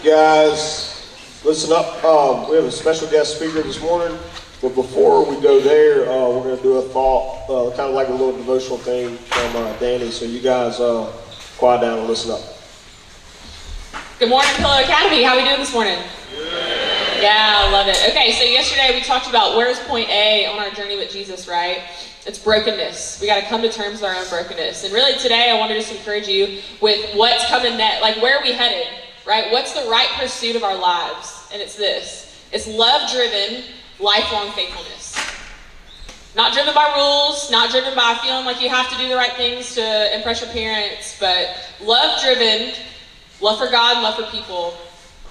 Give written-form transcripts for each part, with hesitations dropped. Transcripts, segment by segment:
Guys, listen up. We have a special guest speaker this morning, but before we go there, we're going to do a thought, kind of like a little devotional thing from Danny. So you guys quiet down and listen up. Good morning, Pillow Academy. How are we doing this morning? Yeah, I love it. Okay, so yesterday we talked about where's point A on our journey with Jesus, right? It's brokenness. We got to come to terms with our own brokenness. And really today I want to just encourage you with what's coming next. Like, where are we headed, right? What's the right pursuit of our lives? And it's this. It's love-driven, lifelong faithfulness. Not driven by rules, not driven by feeling like you have to do the right things to impress your parents, but love-driven, love for God and love for people,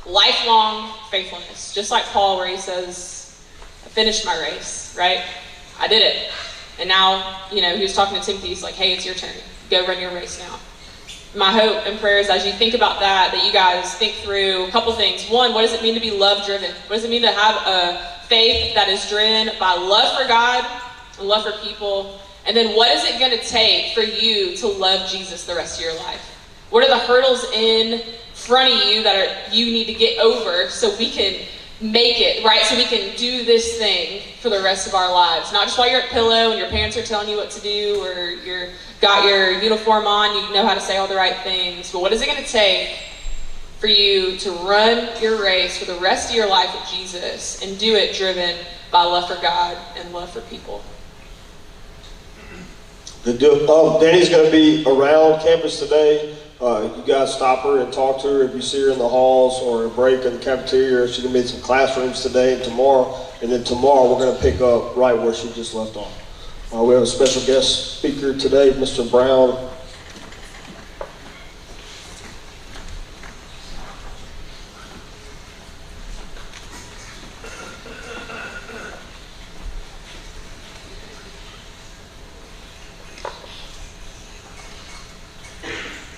lifelong faithfulness. Just like Paul, where he says, I finished my race, right? I did it. And now, he was talking to Timothy. He's like, hey, it's your turn. Go run your race now. My hope and prayer is as you think about that you guys think through a couple things. One, what does it mean to be love-driven? What does it mean to have a faith that is driven by love for God and love for people? And then what is it going to take for you to love Jesus the rest of your life? What are the hurdles in front of you that you need to get over so we can make it, right? So we can do this thing for the rest of our lives. Not just while you're at Pillow and your parents are telling you what to do, or you're got your uniform on, you know how to say all the right things. But what is it going to take for you to run your race for the rest of your life with Jesus and do it driven by love for God and love for people? Danny's going to be around campus today. You guys stop her and talk to her if you see her in the halls or a break in the cafeteria. She's going to be in some classrooms today and tomorrow. And then tomorrow we're going to pick up right where she just left off. We have a special guest speaker today, Mr. Brown.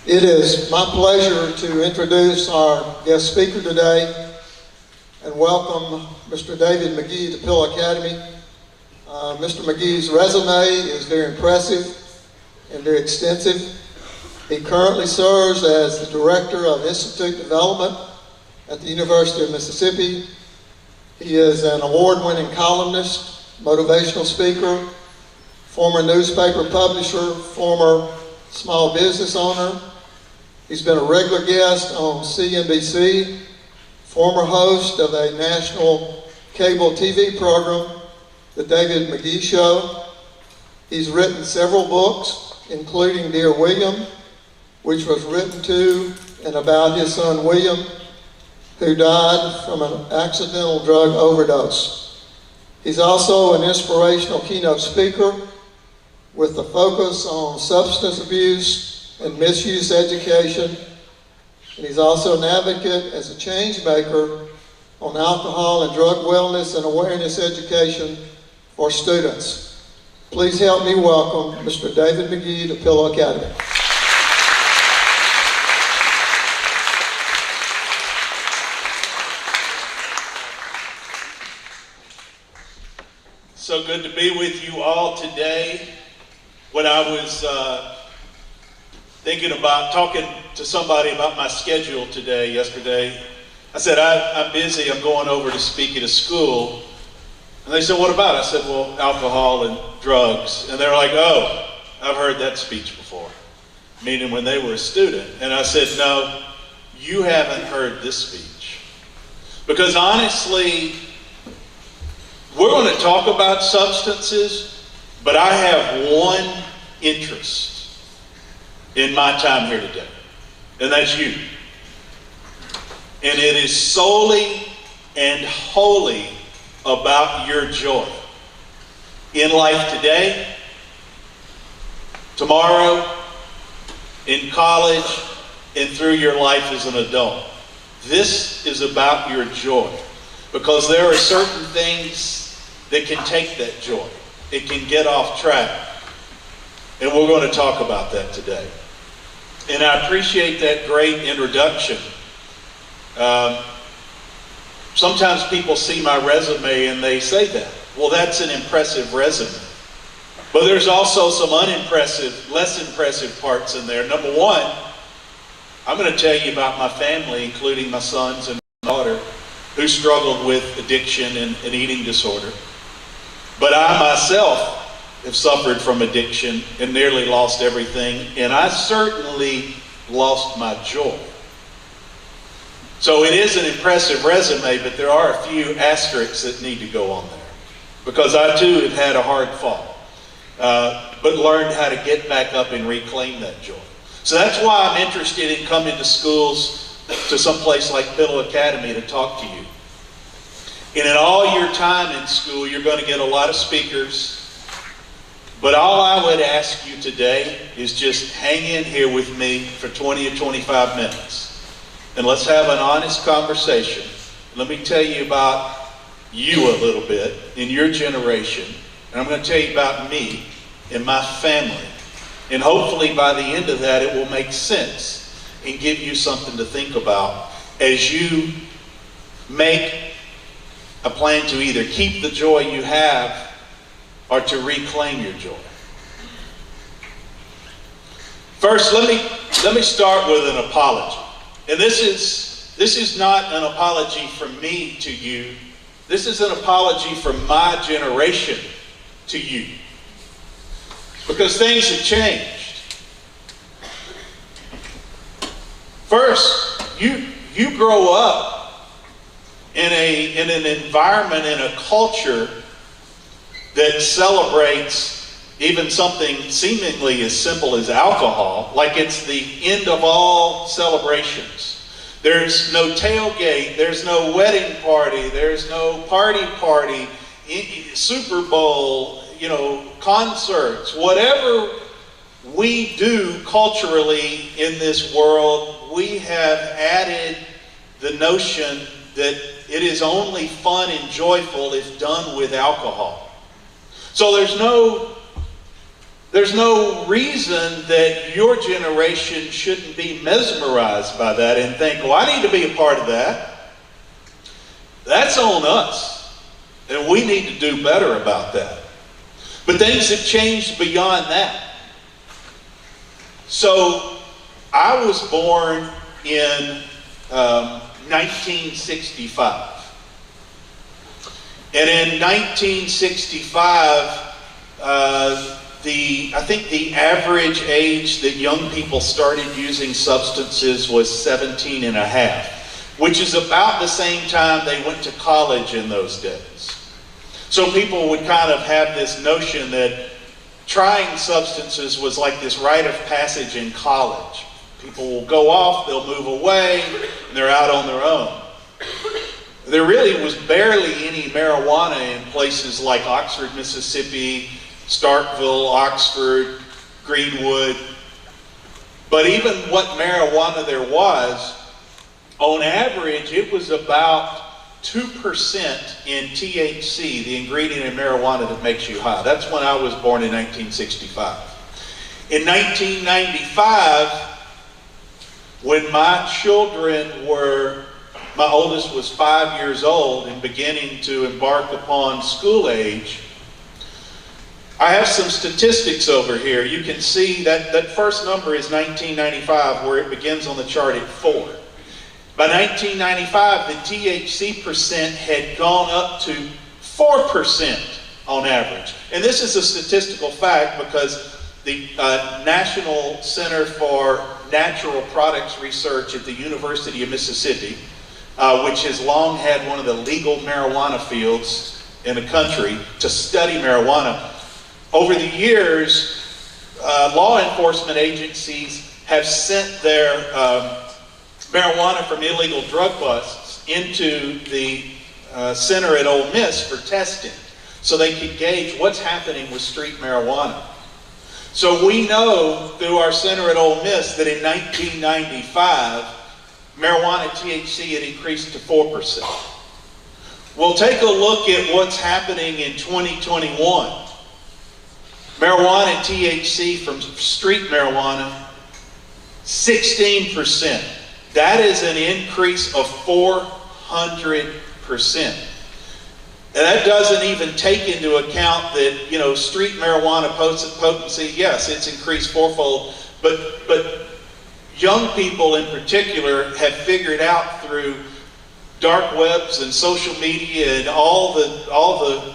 It is my pleasure to introduce our guest speaker today and welcome Mr. David Magee to Pillow Academy. Mr. Magee's resume is very impressive and very extensive. He currently serves as the Director of Institute Development at the University of Mississippi. He is an award-winning columnist, motivational speaker, former newspaper publisher, former small business owner. He's been a regular guest on CNBC, former host of a national cable TV program, The David Magee Show. He's written several books, including Dear William, which was written to and about his son William, who died from an accidental drug overdose. He's also an inspirational keynote speaker with a focus on substance abuse and misuse education. And he's also an advocate as a change maker on alcohol and drug wellness and awareness education for students. Please help me welcome Mr. David Magee to Pillow Academy. So good to be with you all today. When I was thinking about talking to somebody about my schedule yesterday, I said, I'm busy, I'm going over to speak at a school. And they said, what about it? I said, well, alcohol and drugs. And they're like, oh, I've heard that speech before. Meaning when they were a student. And I said, no, you haven't heard this speech. Because honestly, we're going to talk about substances, but I have one interest in my time here today, and that's you. And it is solely and wholly about your joy in life today, tomorrow, in college, and through your life as an adult. This is about your joy, because there are certain things that can take that joy. It can get off track. And we're going to talk about that today. And I appreciate that great introduction. Sometimes people see my resume and they say that. Well, that's an impressive resume. But there's also some unimpressive, less impressive parts in there. Number one, I'm going to tell you about my family, including my sons and my daughter, who struggled with addiction and eating disorder. But I myself have suffered from addiction and nearly lost everything, and I certainly lost my joy. So it is an impressive resume, but there are a few asterisks that need to go on there. Because I too have had a hard fall, but learned how to get back up and reclaim that joy. So that's why I'm interested in coming to schools, to some place like Pillow Academy, to talk to you. And in all your time in school, you're going to get a lot of speakers. But all I would ask you today is just hang in here with me for 20 or 25 minutes. And let's have an honest conversation. Let me tell you about you a little bit in your generation. And I'm going to tell you about me and my family. And hopefully by the end of that, it will make sense and give you something to think about as you make a plan to either keep the joy you have or to reclaim your joy. First, let me start with an apology. And this is not an apology from me to you. This is an apology from my generation to you. Because things have changed. First, you grow up in an environment, in a culture that celebrates even something seemingly as simple as alcohol, like it's the end of all celebrations. There's no tailgate, there's no wedding party, there's no party, Super Bowl, concerts. Whatever we do culturally in this world, we have added the notion that it is only fun and joyful if done with alcohol. So there's no reason that your generation shouldn't be mesmerized by that and think, well, I need to be a part of that. That's on us. And we need to do better about that. But things have changed beyond that. So I was born in 1965. And in 1965, I think the average age that young people started using substances was 17 and a half, which is about the same time they went to college in those days. So people would kind of have this notion that trying substances was like this rite of passage in college. People will go off, they'll move away, and they're out on their own. There really was barely any marijuana in places like Oxford, Mississippi, Starkville, Oxford, Greenwood. But even what marijuana there was, on average, it was about 2% in THC, the ingredient in marijuana that makes you high. That's when I was born in 1965. In 1995, when my oldest was 5 years old and beginning to embark upon school age, I have some statistics over here. You can see that first number is 1995, where it begins on the chart at 4. By 1995, the THC percent had gone up to 4% on average. And this is a statistical fact because the National Center for Natural Products Research at the University of Mississippi, which has long had one of the legal marijuana fields in the country to study marijuana. Over the years, law enforcement agencies have sent their marijuana from illegal drug busts into the center at Ole Miss for testing so they could gauge what's happening with street marijuana. So we know through our center at Ole Miss that in 1995, marijuana THC had increased to 4%. We'll take a look at what's happening in 2021. Marijuana THC from street marijuana, 16%. That is an increase of 400%. And that doesn't even take into account that, street marijuana potency, yes, it's increased fourfold, but young people in particular have figured out through dark webs and social media and all the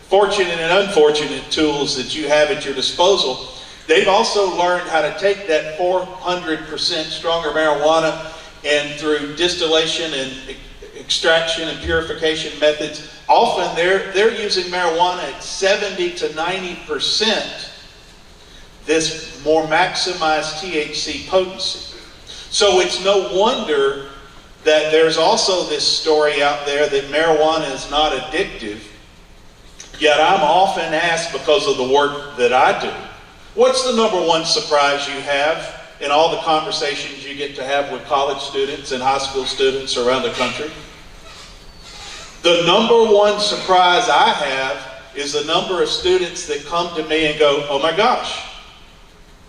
fortunate and unfortunate tools that you have at your disposal, they've also learned how to take that 400% stronger marijuana and through distillation and extraction and purification methods, often they're using marijuana at 70 to 90%, this more maximized THC potency. So it's no wonder that there's also this story out there that marijuana is not addictive. Yet I'm often asked, because of the work that I do, what's the number one surprise you have in all the conversations you get to have with college students and high school students around the country? The number one surprise I have is the number of students that come to me and go, oh my gosh,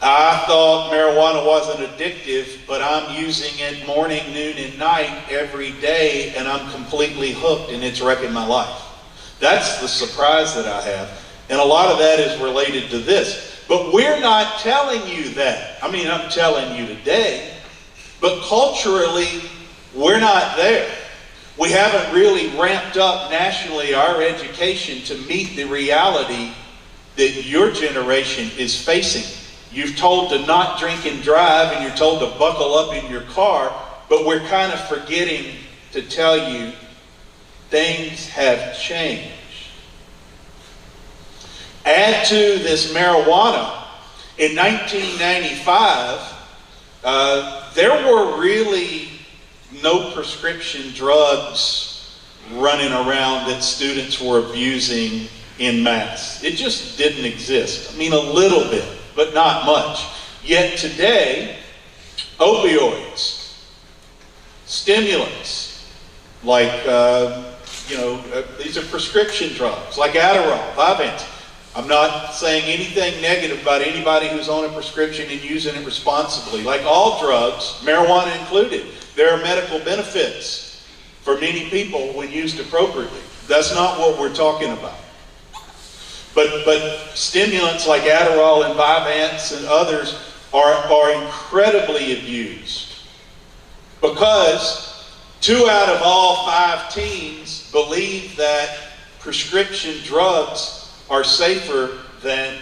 I thought marijuana wasn't addictive, but I'm using it morning, noon, and night every day, and I'm completely hooked, and it's wrecking my life. That's the surprise that I have. And a lot of that is related to this. But we're not telling you that. I mean, I'm telling you today, but culturally, we're not there. We haven't really ramped up nationally our education to meet the reality that your generation is facing. You're told to not drink and drive, and you're told to buckle up in your car, but we're kind of forgetting to tell you things have changed. Add to this marijuana, in 1995, there were really no prescription drugs running around that students were abusing en masse. It just didn't exist. I mean, a little bit, but not much. Yet today, opioids, stimulants, like, these are prescription drugs, like Adderall, Vyvanse. I'm not saying anything negative about anybody who's on a prescription and using it responsibly. Like all drugs, marijuana included, there are medical benefits for many people when used appropriately. That's not what we're talking about. But stimulants like Adderall and Vyvanse and others are incredibly abused, because 2 out of all 5 teens believe that prescription drugs are safer than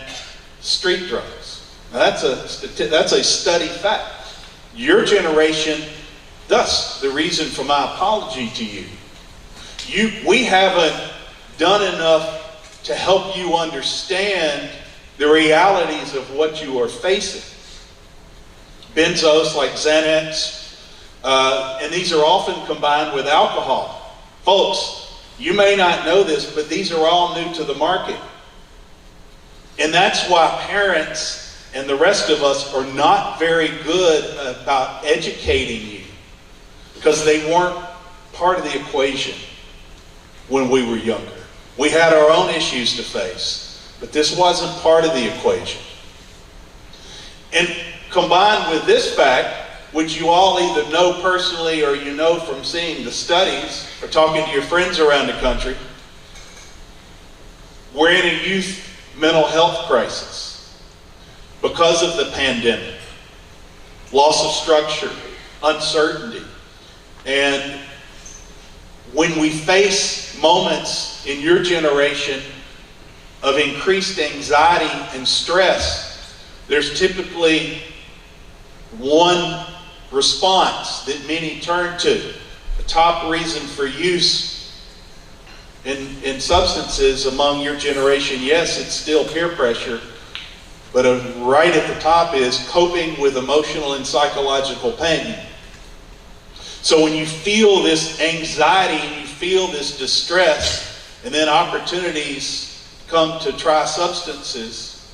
street drugs. Now that's a study fact. Your generation, thus the reason for my apology to you. We haven't done enough to help you understand the realities of what you are facing. Benzos like Xanax, and these are often combined with alcohol. Folks, you may not know this, but these are all new to the market. And that's why parents and the rest of us are not very good about educating you, because they weren't part of the equation when we were younger. We had our own issues to face, but this wasn't part of the equation. And combined with this fact, which you all either know personally or you know from seeing the studies or talking to your friends around the country, we're in a youth mental health crisis because of the pandemic, loss of structure, uncertainty. And when we face moments in your generation of increased anxiety and stress, there's typically one response that many turn to. The top reason for use in substances among your generation, yes, it's still peer pressure, but right at the top is coping with emotional and psychological pain. So when you feel this anxiety and you feel this distress, and then opportunities come to try substances,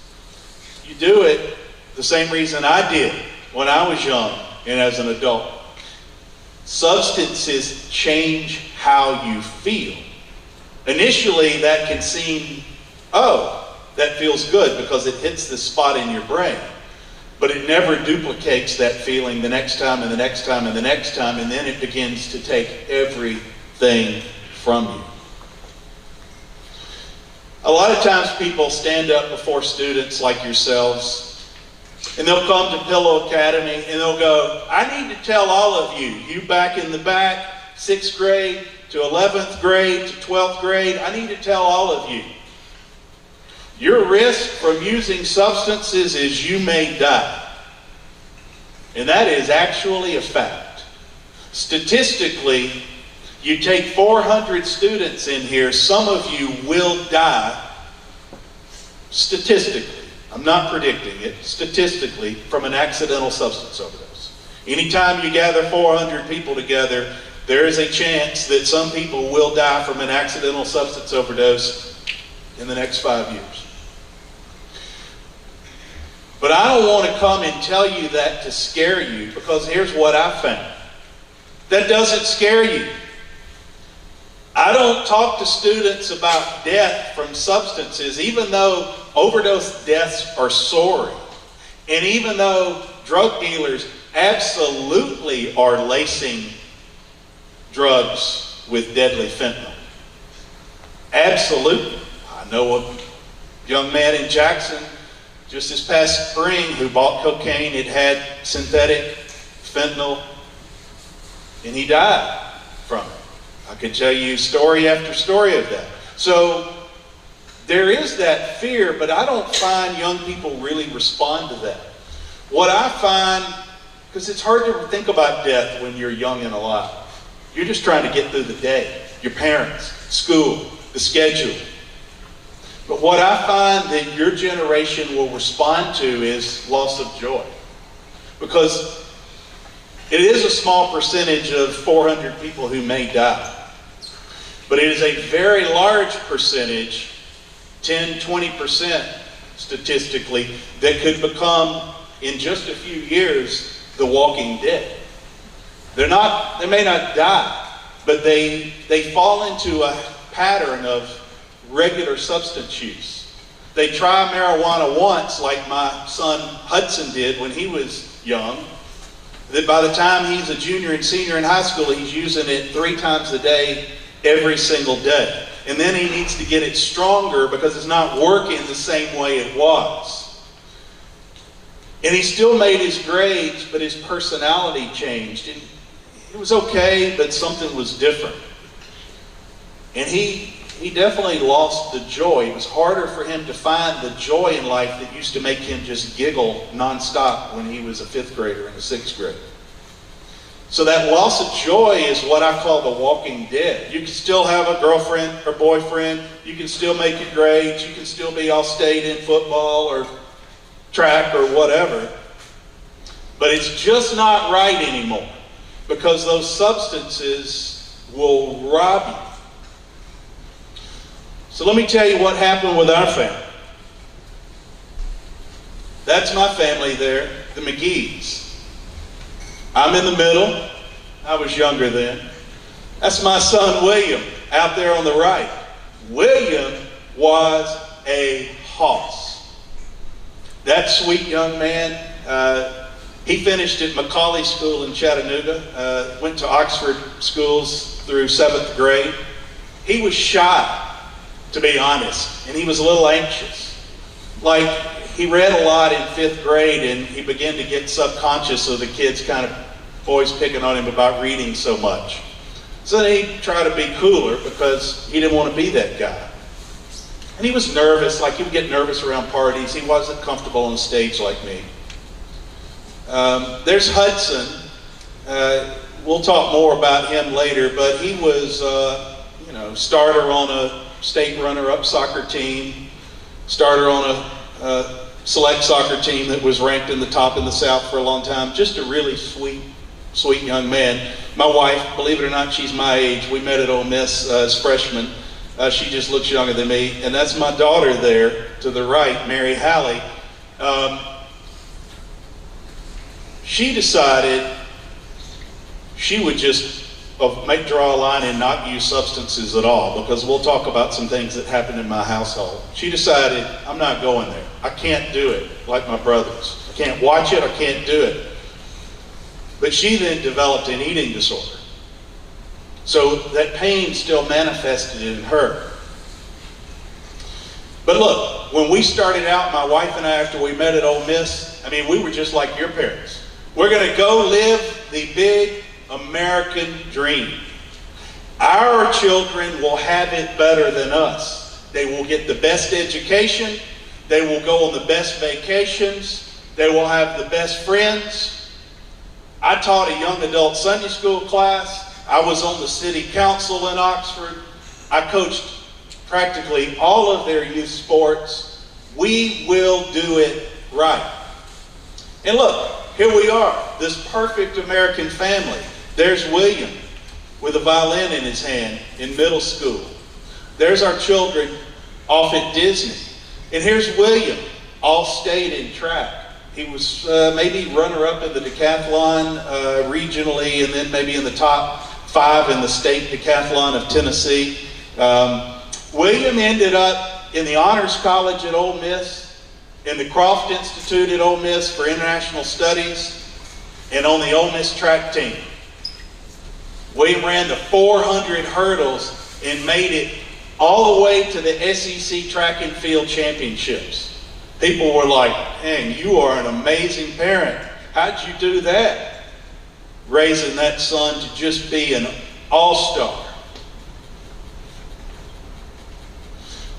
you do it the same reason I did when I was young and as an adult. Substances change how you feel. Initially, that can seem, oh, that feels good because it hits this spot in your brain. But it never duplicates that feeling the next time and the next time and the next time, and then it begins to take everything from you. A lot of times people stand up before students like yourselves And they'll come to Pillow Academy and they'll go, I need to tell all of you, you back in the back, 6th grade to 11th grade to 12th grade, I need to tell all of you, your risk from using substances is you may die. And that is actually a fact. Statistically, you take 400 students in here, some of you will die statistically. I'm not predicting it, statistically, from an accidental substance overdose. Anytime you gather 400 people together, there is a chance that some people will die from an accidental substance overdose in the next 5 years. But I don't want to come and tell you that to scare you, because here's what I found. That doesn't scare you. I don't talk to students about death from substances, even though overdose deaths are soaring. And even though drug dealers absolutely are lacing drugs with deadly fentanyl. Absolutely. I know a young man in Jackson just this past spring who bought cocaine. It had synthetic fentanyl, and he died from it. I could tell you story after story of that. So there is that fear, but I don't find young people really respond to that. What I find, because it's hard to think about death when you're young and alive. You're just trying to get through the day. Your parents, school, the schedule. But what I find that your generation will respond to is loss of joy. Because it is a small percentage of 400 people who may die. But it is a very large percentage, 10, 20% statistically, that could become, in just a few years, the walking dead. They may not die, but they fall into a pattern of regular substance use. They try marijuana once, like my son Hudson did when he was young, that by the time he's a junior and senior in high school, he's using it 3 times a day, every single day. And then he needs to get it stronger because it's not working the same way it was. And he still made his grades, but his personality changed. And it was okay, but something was different. And he definitely lost the joy. It was harder for him to find the joy in life that used to make him just giggle nonstop when he was a 5th grader and a 6th grader. So that loss of joy is what I call the walking dead. You can still have a girlfriend or boyfriend. You can still make your grades. You can still be all state in football or track or whatever. But it's just not right anymore, because those substances will rob you. So let me tell you what happened with our family. That's my family there, the Magees. I'm in the middle. I was younger then. That's my son William out there on the right. William was a hoss. That sweet young man, he finished at Macaulay School in Chattanooga, went to Oxford schools through 7th grade. He was shy, to be honest, and he was a little anxious. Like, he read a lot in 5th grade, and he began to get subconscious of the kids kind of always picking on him about reading so much. So then he tried to be cooler because he didn't want to be that guy. And he was nervous, like he would get nervous around parties. He wasn't comfortable on stage like me. There's Hudson. We'll talk more about him later, but he was, starter on a state runner-up soccer team, starter on a select soccer team that was ranked in the top in the South for a long time. Just a really sweet young man. My wife, believe it or not, she's my age. We met at Ole Miss as freshmen. She just looks younger than me. And that's my daughter there to the right, Mary Hallie. She decided she would just draw a line and not use substances at all, because we'll talk about some things that happened in my household. She decided, I'm not going there. I can't do it like my brothers. I can't watch it. I can't do it. But she then developed an eating disorder. So that pain still manifested in her. But look, when we started out, my wife and I, after we met at Ole Miss, I mean, we were just like your parents. We're going to go live the big American dream. Our children will have it better than us. They will get the best education. They will go on the best vacations. They will have the best friends. I taught a young adult Sunday school class. I was on the city council in Oxford. I coached practically all of their youth sports. We will do it right. And look, here we are, this perfect American family. There's William with a violin in his hand in middle school. There's our children off at Disney. And here's William, all state in track. He was maybe runner-up in the decathlon regionally, and then maybe in the top 5 in the state decathlon of Tennessee. William ended up in the Honors College at Ole Miss, in the Croft Institute at Ole Miss for International Studies, and on the Ole Miss track team. William ran the 400 hurdles and made it all the way to the SEC Track and Field Championships. People were like, "Dang, you are an amazing parent. How'd you do that?" Raising that son to just be an all-star.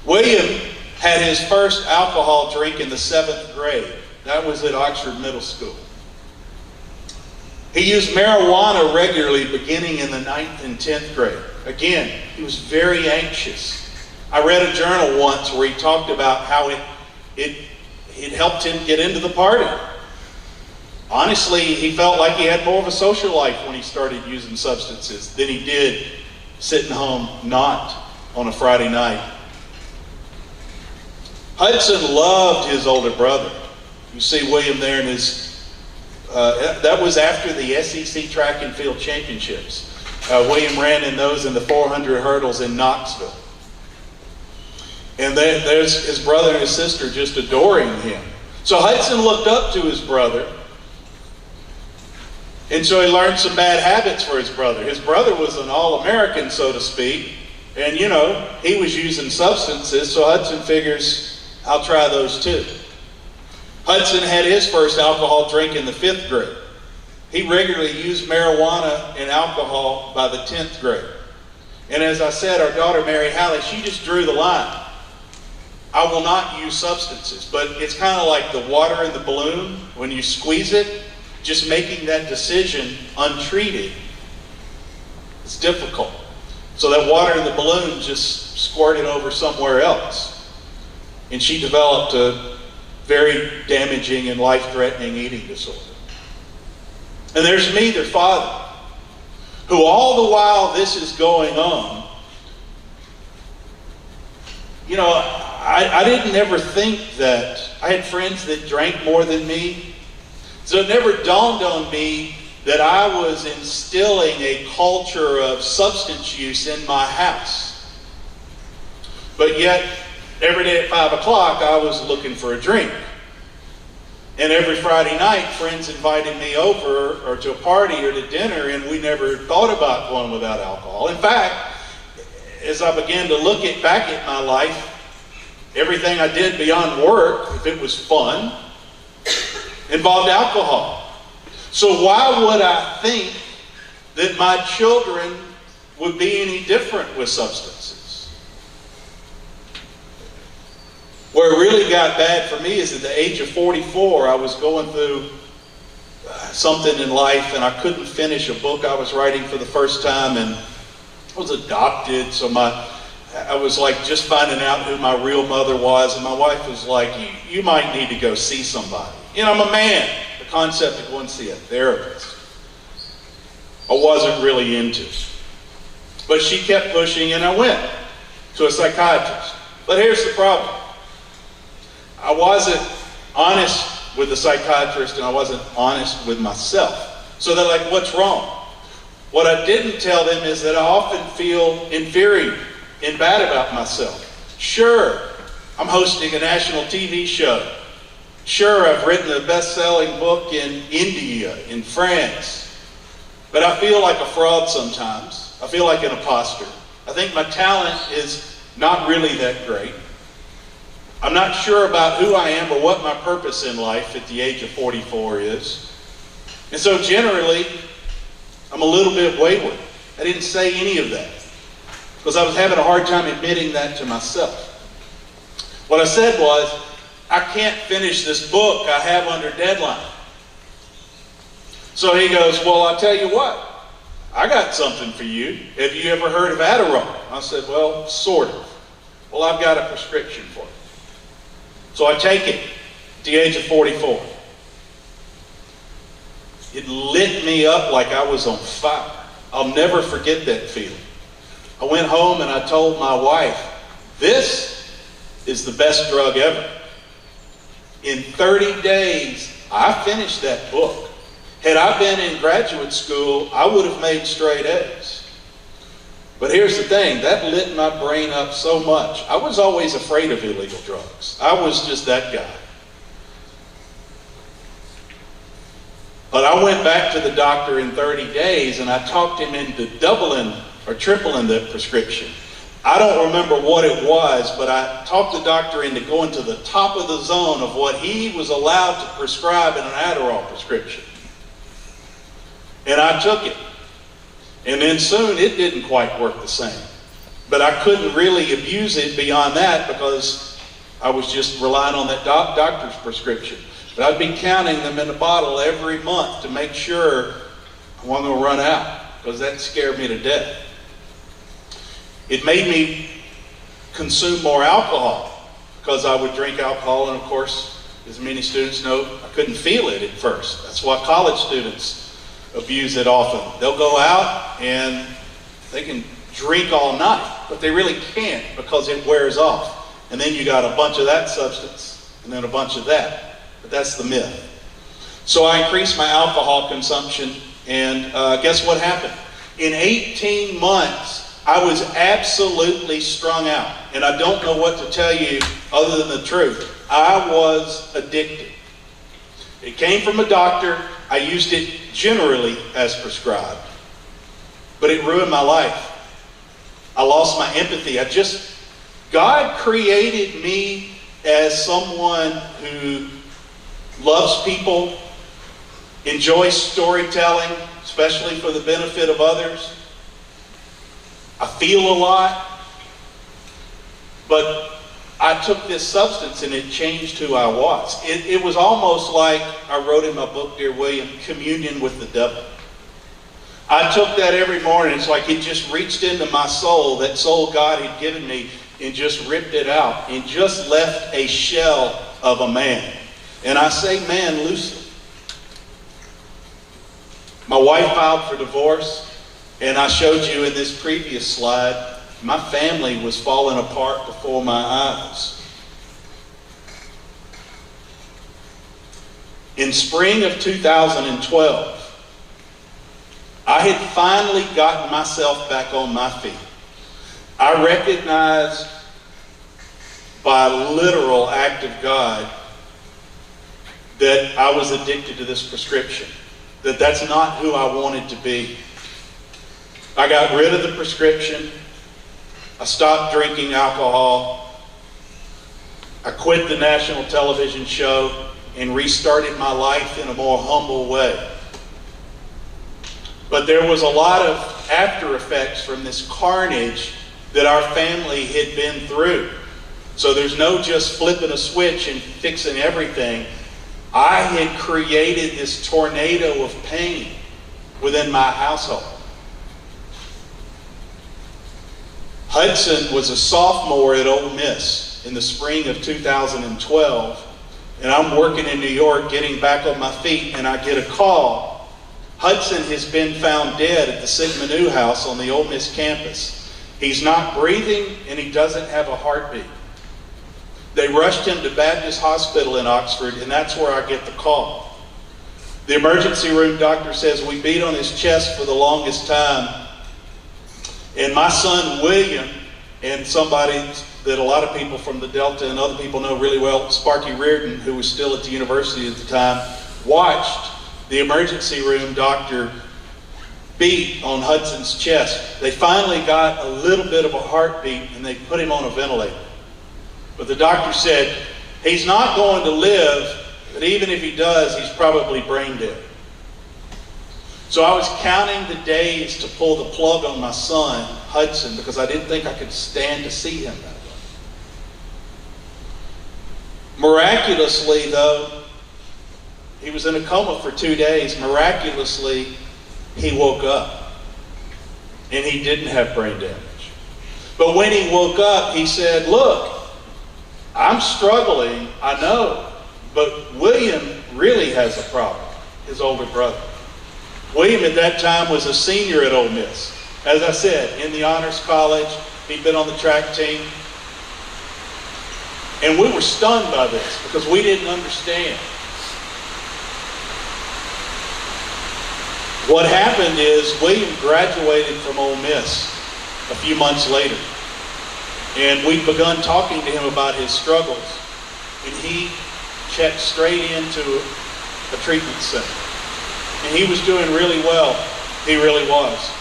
William had his first alcohol drink in the 7th grade. That was at Oxford Middle School. He used marijuana regularly beginning in the 9th and 10th grade. Again, he was very anxious. I read a journal once where he talked about how it helped him get into the party. Honestly, he felt like he had more of a social life when he started using substances than he did sitting home not on a Friday night. Hudson loved his older brother. You see William there in his, that was after the SEC Track and Field Championships. William ran in those in the 400 hurdles in Knoxville. And there's his brother and his sister just adoring him. So Hudson looked up to his brother. And so he learned some bad habits for his brother. His brother was an all-American, so to speak. And, you know, he was using substances, so Hudson figures, I'll try those too. Hudson had his first alcohol drink in the 5th grade. He regularly used marijuana and alcohol by the 10th grade. And as I said, our daughter, Mary Hallie, she just drew the line. I will not use substances, but it's kind of like the water in the balloon. When you squeeze it, just making that decision untreated, it's difficult. So that water in the balloon just squirted over somewhere else. And she developed a very damaging and life-threatening eating disorder. And there's me, their father, who all the while this is going on, you know, I didn't ever think that I had friends that drank more than me. So it never dawned on me that I was instilling a culture of substance use in my house. But yet, every day at 5 o'clock, I was looking for a drink. And every Friday night, friends invited me over or to a party or to dinner, and we never thought about going without alcohol. In fact, as I began to look back at my life, everything I did beyond work, if it was fun, involved alcohol. So why would I think that my children would be any different with substances? Where it really got bad for me is at the age of 44, I was going through something in life and I couldn't finish a book I was writing for the first time, and I was adopted, so I was like just finding out who my real mother was, and my wife was like, you might need to go see somebody. You know, I'm a man. The concept of going to see a therapist, I wasn't really into. But she kept pushing and I went to a psychiatrist. But here's the problem. I wasn't honest with the psychiatrist and I wasn't honest with myself. So they're like, what's wrong? What I didn't tell them is that I often feel inferior and bad about myself. Sure, I'm hosting a national TV show. Sure, I've written a best-selling book in India, in France. But I feel like a fraud sometimes. I feel like an imposter. I think my talent is not really that great. I'm not sure about who I am or what my purpose in life at the age of 44 is. And so generally, I'm a little bit wayward. I didn't say any of that because I was having a hard time admitting that to myself. What I said was, I can't finish this book I have under deadline. So he goes, well, I'll tell you what. I got something for you. Have you ever heard of Adderall? I said, well, sort of. Well, I've got a prescription for it. So I take it at the age of 44. It lit me up like I was on fire. I'll never forget that feeling. I went home and I told my wife, this is the best drug ever. In 30 days, I finished that book. Had I been in graduate school, I would have made straight A's. But here's the thing, that lit my brain up so much. I was always afraid of illegal drugs. I was just that guy. But I went back to the doctor in 30 days and I talked him into doubling or tripling the prescription. I don't remember what it was, but I talked the doctor into going to the top of the zone of what he was allowed to prescribe in an Adderall prescription. And I took it. And then soon it didn't quite work the same. But I couldn't really abuse it beyond that because I was just relying on that doctor's prescription. But I'd be counting them in a bottle every month to make sure I wasn't going to run out because that scared me to death. It made me consume more alcohol because I would drink alcohol, and of course, as many students know, I couldn't feel it at first. That's why college students abuse it often. They'll go out and they can drink all night, but they really can't because it wears off. And then you got a bunch of that substance and then a bunch of that. But that's the myth. So I increased my alcohol consumption, and guess what happened? In 18 months, I was absolutely strung out. And I don't know what to tell you other than the truth. I was addicted. It came from a doctor. I used it generally as prescribed. But it ruined my life. I lost my empathy. God created me as someone who loves people, enjoys storytelling, especially for the benefit of others. I feel a lot. But I took this substance and it changed who I was. It was almost like I wrote in my book, Dear William, communion with the devil. I took that every morning. It's like it just reached into my soul, that soul God had given me, and just ripped it out and just left a shell of a man. And I say man loosely. My wife filed for divorce, and I showed you in this previous slide, my family was falling apart before my eyes. In spring of 2012, I had finally gotten myself back on my feet. I recognized by a literal act of God that I was addicted to this prescription, that that's not who I wanted to be. I got rid of the prescription. I stopped drinking alcohol. I quit the national television show and restarted my life in a more humble way. But there was a lot of after effects from this carnage that our family had been through. So there's no just flipping a switch and fixing everything. I had created this tornado of pain within my household. Hudson was a sophomore at Ole Miss in the spring of 2012, and I'm working in New York getting back on my feet, and I get a call. Hudson has been found dead at the Sigma Nu house on the Ole Miss campus. He's not breathing and he doesn't have a heartbeat. They rushed him to Baptist Hospital in Oxford, and that's where I get the call. The emergency room doctor says we beat on his chest for the longest time. And my son William, and somebody that a lot of people from the Delta and other people know really well, Sparky Reardon, who was still at the university at the time, watched the emergency room doctor beat on Hudson's chest. They finally got a little bit of a heartbeat and they put him on a ventilator. But the doctor said, he's not going to live, but even if he does, he's probably brain dead. So I was counting the days to pull the plug on my son, Hudson, because I didn't think I could stand to see him that way. Miraculously, though, he was in a coma for 2 days. Miraculously, he woke up. And he didn't have brain damage. But when he woke up, he said, look, I'm struggling, I know, but William really has a problem, his older brother. William at that time was a senior at Ole Miss. As I said, in the honors college, he'd been on the track team. And we were stunned by this because we didn't understand. What happened is William graduated from Ole Miss a few months later. And we'd begun talking to him about his struggles. And he checked straight into a treatment center. And he was doing really well. He really was.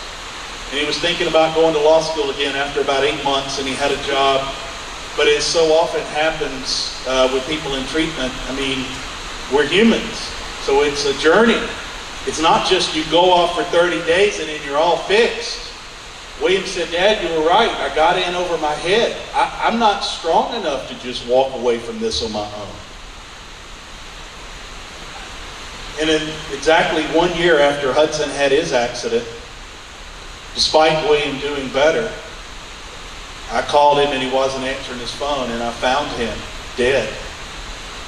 And he was thinking about going to law school again after about 8 months, and he had a job. But as so often happens with people in treatment, I mean, we're humans. So it's a journey. It's not just you go off for 30 days and then you're all fixed. William said, Dad, you were right. I got in over my head. I'm not strong enough to just walk away from this on my own. And in exactly 1 year after Hudson had his accident, despite William doing better, I called him and he wasn't answering his phone, and I found him dead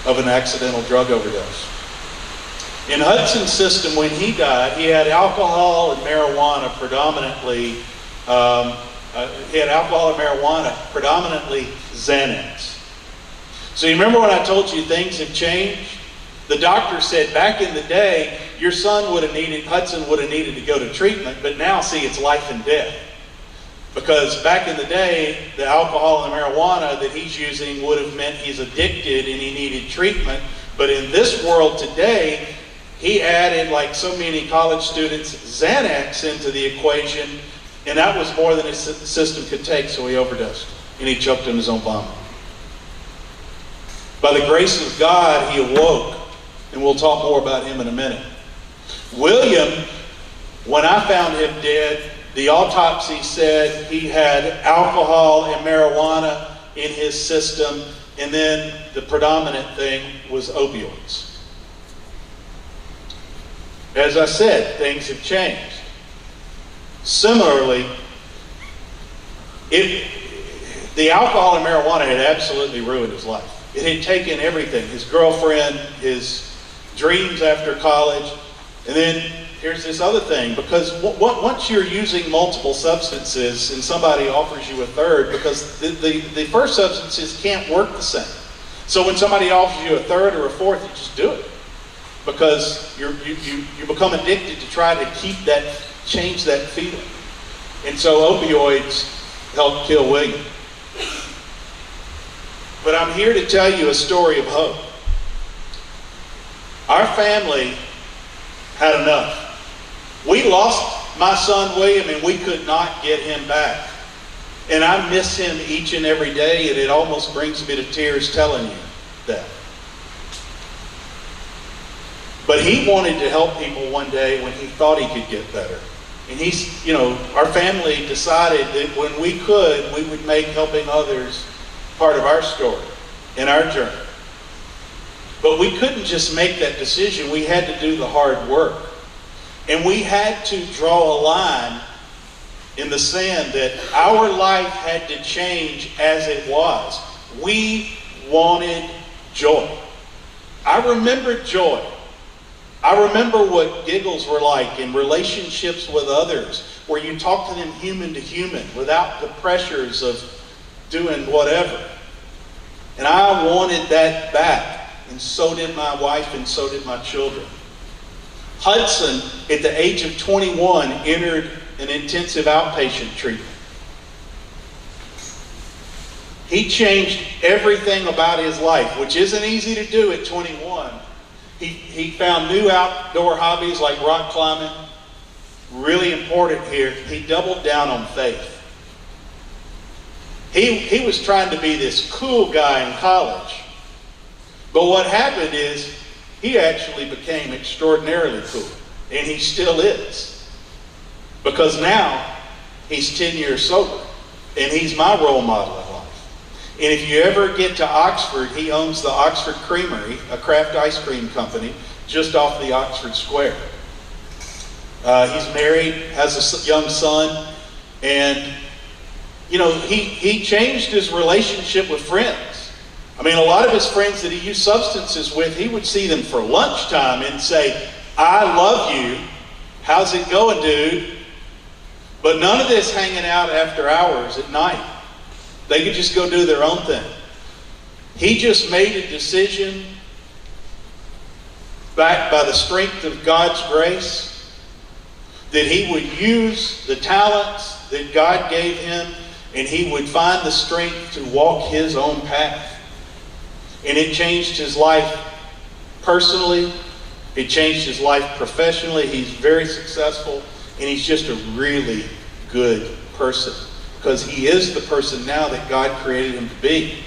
of an accidental drug overdose. In Hudson's system, when he died, he had alcohol and marijuana predominantly. He had alcohol and marijuana, predominantly Xanax. So you remember when I told you things have changed? The doctor said back in the day, your son Hudson would have needed to go to treatment, but now see, it's life and death. Because back in the day, the alcohol and marijuana that he's using would have meant he's addicted and he needed treatment. But in this world today, he added, like so many college students, Xanax into the equation, and that was more than his system could take, so he overdosed. And he choked on his own vomit. By the grace of God, he awoke, and we'll talk more about him in a minute. William, when I found him dead, the autopsy said he had alcohol and marijuana in his system, and then the predominant thing was opioids. As I said, things have changed. Similarly, the alcohol and marijuana had absolutely ruined his life. It had taken everything, his girlfriend, his dreams after college, and then here's this other thing, because once you're using multiple substances and somebody offers you a third, because the first substances can't work the same. So when somebody offers you a third or a fourth, you just do it. Because you become addicted to try to change that feeling. And so opioids helped kill William. But I'm here to tell you a story of hope. Our family had enough. We lost my son William and we could not get him back. And I miss him each and every day, and it almost brings me to tears telling you that. But he wanted to help people one day when he thought he could get better. And our family decided that when we could, we would make helping others part of our story and our journey. But we couldn't just make that decision. We had to do the hard work. And we had to draw a line in the sand that our life had to change as it was. We wanted joy. I remember joy. I remember what giggles were like in relationships with others, where you talk to them human to human without the pressures of doing whatever. And I wanted that back, and so did my wife, and so did my children. Hudson, at the age of 21, entered an intensive outpatient treatment. He changed everything about his life, which isn't easy to do at 21. He found new outdoor hobbies like rock climbing. Really important here, he doubled down on faith. He was trying to be this cool guy in college. But what happened is he actually became extraordinarily cool. And he still is. Because now he's 10 years sober. And he's my role model in life. And if you ever get to Oxford, he owns the Oxford Creamery, a craft ice cream company, just off the Oxford Square. He's married, has a young son, and you know, he changed his relationship with friends. I mean, a lot of his friends that he used substances with, he would see them for lunchtime and say, I love you. How's it going, dude? But none of this hanging out after hours at night. They could just go do their own thing. He just made a decision, backed by the strength of God's grace, that he would use the talents that God gave him, and he would find the strength to walk his own path. And it changed his life personally. It changed his life professionally. He's very successful, and he's just a really good person, because he is the person now that God created him to be.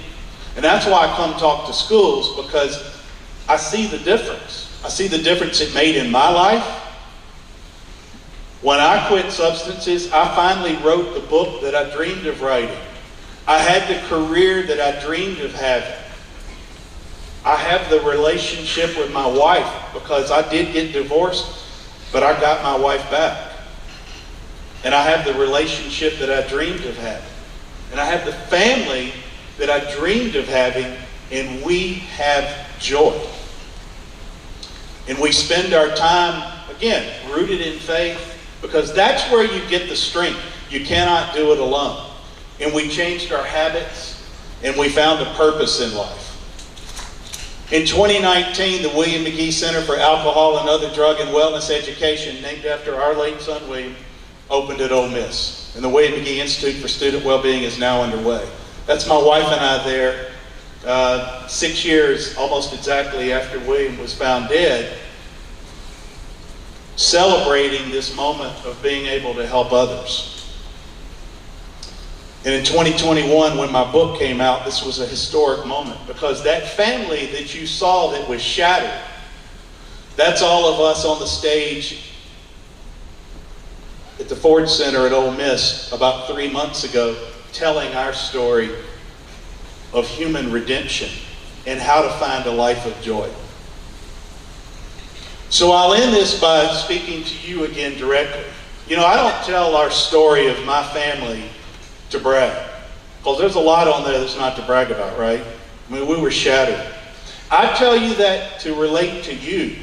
And that's why I come talk to schools, because I see the difference. I see the difference it made in my life. When I quit substances, I finally wrote the book that I dreamed of writing. I had the career that I dreamed of having. I have the relationship with my wife, because I did get divorced, but I got my wife back. And I have the relationship that I dreamed of having. And I have the family that I dreamed of having, and we have joy. And we spend our time, again, rooted in faith, because that's where you get the strength. You cannot do it alone. And we changed our habits, and we found a purpose in life. In 2019, the William Magee Center for Alcohol and Other Drug and Wellness Education, named after our late son William, opened at Ole Miss. And the William Magee Institute for Student Wellbeing is now underway. That's my wife and I there, 6 years, almost exactly after William was found dead, celebrating this moment of being able to help others. And in 2021, when my book came out, this was a historic moment, because that family that you saw that was shattered, that's all of us on the stage at the Ford Center at Ole Miss about 3 months ago, telling our story of human redemption and how to find a life of joy. So I'll end this by speaking to you again directly. You know, I don't tell our story of my family to brag, because there's a lot on there that's not to brag about, right? I mean, we were shattered. I tell you that to relate to you,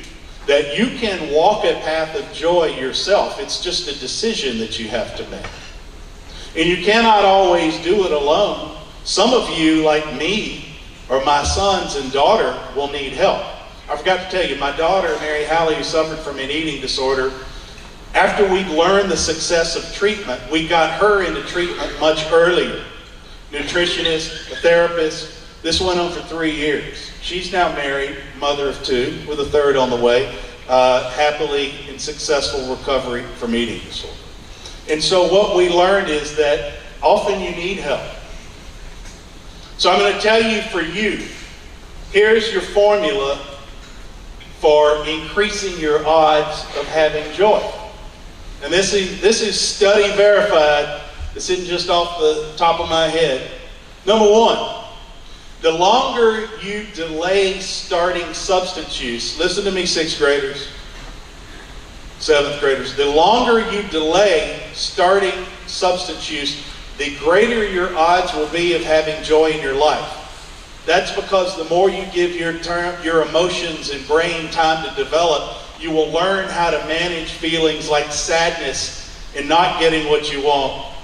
that you can walk a path of joy yourself. It's just a decision that you have to make. And you cannot always do it alone. Some of you, like me, or my sons and daughter, will need help. I forgot to tell you, my daughter, Mary Hallie, who suffered from an eating disorder, after we learned the success of treatment, we got her into treatment much earlier. Nutritionist, a therapist. This went on for 3 years. She's now married, mother of 2, with a third on the way, happily in successful recovery from eating disorder. And so what we learned is that often you need help. So I'm going to tell you, for you, here's your formula for increasing your odds of having joy. And this is study verified. This isn't just off the top of my head. Number 1, the longer you delay starting substance use, listen to me, 6th graders, 7th graders, the longer you delay starting substance use, the greater your odds will be of having joy in your life. That's because the more you give your emotions and brain time to develop, you will learn how to manage feelings like sadness and not getting what you want,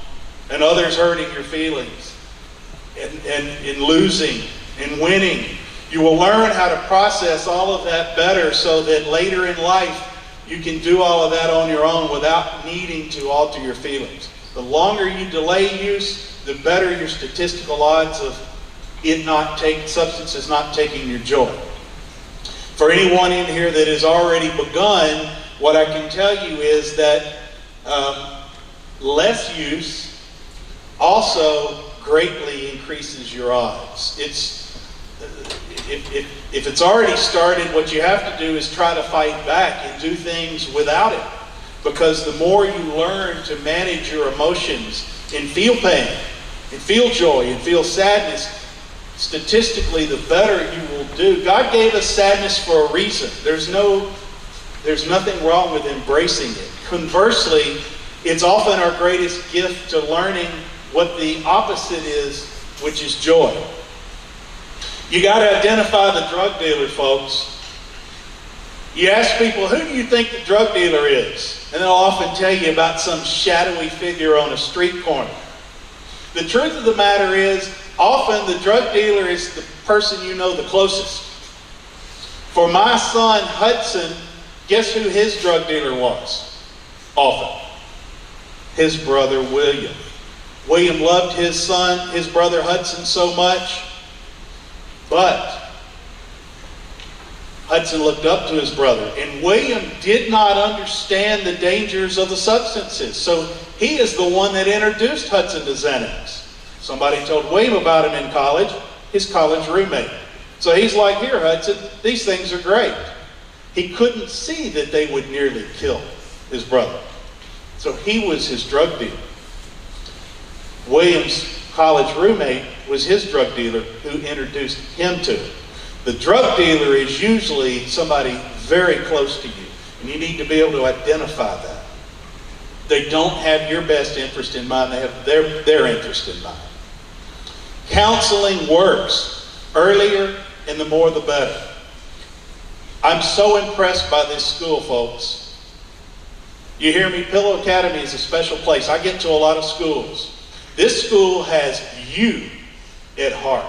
and others hurting your feelings, and losing and winning. You will learn how to process all of that better, so that later in life you can do all of that on your own without needing to alter your feelings. The longer you delay use, the better your statistical odds of substances not taking your joy. For anyone in here that has already begun, what I can tell you is that less use also greatly increases your odds. If it's already started, what you have to do is try to fight back and do things without it. Because the more you learn to manage your emotions and feel pain, and feel joy, and feel sadness, statistically, the better you will do. God gave us sadness for a reason. There's nothing wrong with embracing it. Conversely, it's often our greatest gift to learning what the opposite is, which is joy. You got to identify the drug dealer, folks. You ask people, who do you think the drug dealer is? And they'll often tell you about some shadowy figure on a street corner. The truth of the matter is, often the drug dealer is the person you know the closest. For my son, Hudson, guess who his drug dealer was? Often. His brother, William. William loved his son, his brother Hudson, so much, but Hudson looked up to his brother, and William did not understand the dangers of the substances. So he is the one that introduced Hudson to Xanax. Somebody told William about him in college, his college roommate. So he's like, here, Hudson, these things are great. He couldn't see that they would nearly kill his brother. So he was his drug dealer. William's college roommate was his drug dealer who introduced him to it. The drug dealer is usually somebody very close to you, and you need to be able to identify that. They don't have your best interest in mind, they have their interest in mind. Counseling works. Earlier and the more the better. I'm so impressed by this school, folks. You hear me? Pillow Academy is a special place. I get to a lot of schools. This school has you at heart.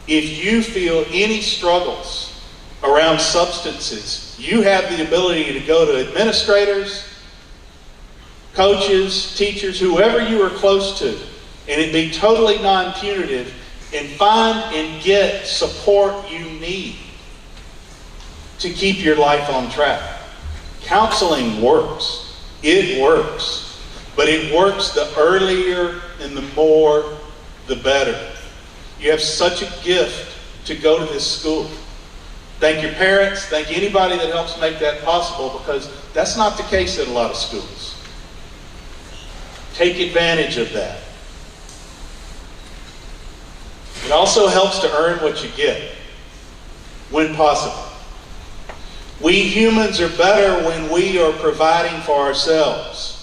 If you feel any struggles around substances, you have the ability to go to administrators, coaches, teachers, whoever you are close to, and it be totally non-punitive, and find and get support you need to keep your life on track. Counseling works. It works. But it works the earlier and the more, the better. You have such a gift to go to this school. Thank your parents. Thank anybody that helps make that possible, because that's not the case at a lot of schools. Take advantage of that. It also helps to earn what you get, when possible. We humans are better when we are providing for ourselves.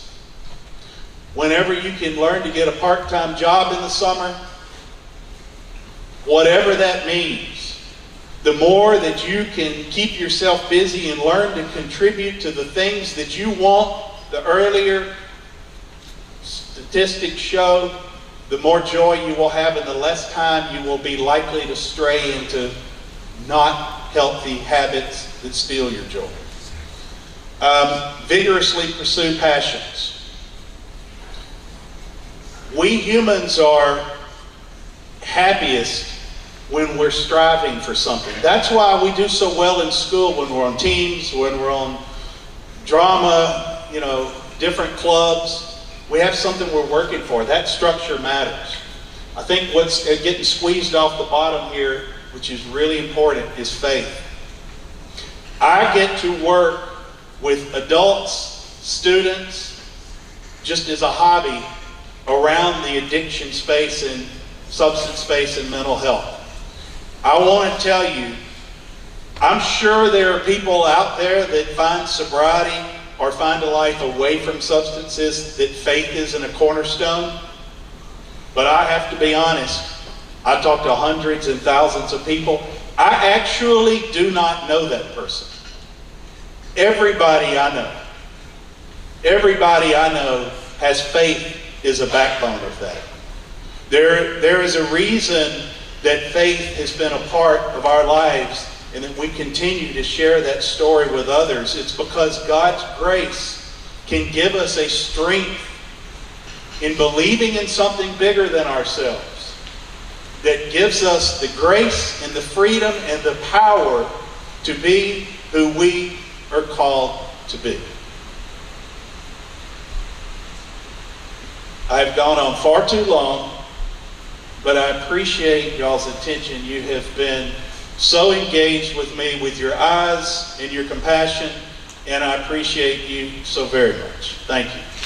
Whenever you can learn to get a part-time job in the summer, whatever that means, the more that you can keep yourself busy and learn to contribute to the things that you want, the earlier statistics show, the more joy you will have and the less time you will be likely to stray into not healthy habits that steal your joy. Vigorously pursue passions. We humans are happiest when we're striving for something. That's why we do so well in school when we're on teams, when we're on drama, different clubs. We have something we're working for. That structure matters. I think what's getting squeezed off the bottom here, which is really important, is faith. I get to work with adults, students, just as a hobby around the addiction space and substance space and mental health. I want to tell you, I'm sure there are people out there that find sobriety or find a life away from substances that faith isn't a cornerstone. But I have to be honest, I talk to hundreds and thousands of people. I actually do not know that person. Everybody I know has faith as a backbone of that. There is a reason that faith has been a part of our lives and that we continue to share that story with others. It's because God's grace can give us a strength in believing in something bigger than ourselves that gives us the grace and the freedom and the power to be who we are called to be. I have gone on far too long. but I appreciate y'all's attention. You have been so engaged with me with your eyes and your compassion, and I appreciate you so very much. Thank you.